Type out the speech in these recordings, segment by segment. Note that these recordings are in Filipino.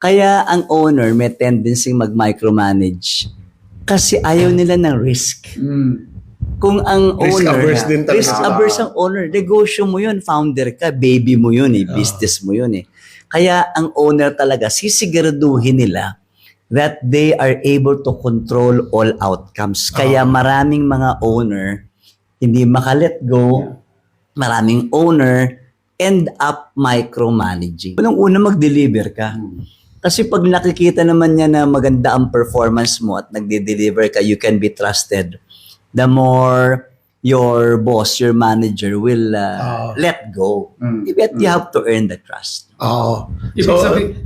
Kaya ang owner may tendency mag-micromanage kasi ayaw nila ng risk. Kung ang Risk owner, averse din talaga risk sila. averse ang owner, negosyo mo yun, founder ka, baby mo yun business mo yun Kaya ang owner talaga, sisiguraduhin nila that they are able to control all outcomes. Kaya maraming mga owner hindi makalet go, maraming owner end up micromanaging. Unang-una mag-deliver ka. Kasi pag nakikita naman niya na maganda ang performance mo at nagde-deliver ka, you can be trusted. The more your boss, your manager will let go. But you have to earn the trust. Oo.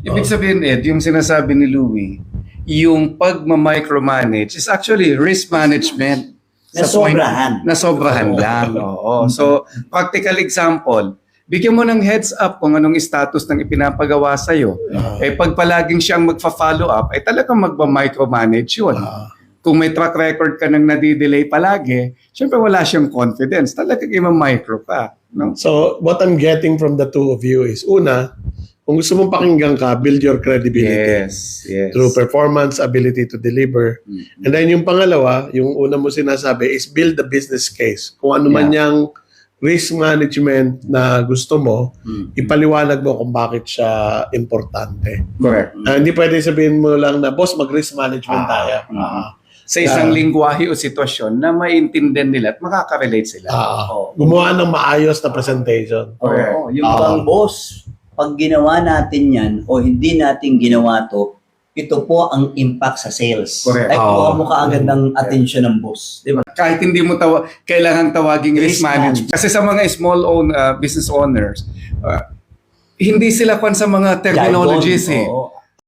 Ibig sabihin, Ed, yung sinasabi ni Louie, yung pag-micromanage is actually risk management. Nasobrahan lang. Oo. So, practical example, bigyan mo ng heads up kung anong status ng ipinapagawa sa'yo. Pag palaging siyang magfa-follow up, talagang magpa-micromanage yun. Kung may track record ka nang nadidelay palagi, syempre wala siyang confidence. Talagang ima-micro ka. No? So, what I'm getting from the two of you is, una, kung gusto mong pakinggan ka, build your credibility. Yes. Through performance, ability to deliver. And then yung pangalawa, yung una mo sinasabi is build the business case. Kung ano man yung risk management na gusto mo, ipaliwanag mo kung bakit siya importante. Correct. Hindi pwede sabihin mo lang na, boss, mag-risk management tayo. Sa isang lingwahe o sitwasyon na maintindihan nila at makaka-relate sila. Gumawa ng maayos na presentation. Oo, yung bang boss, pag ginawa natin yan o hindi natin ginawa to, ito po ang impact sa sales. Correct. Ay, kuha mo kaagad ng attention ng boss. Di ba? Kahit hindi mo kailangan tawaging risk management. Kasi sa mga small business owners, hindi sila kwan sa mga terminologies Jargon, oo.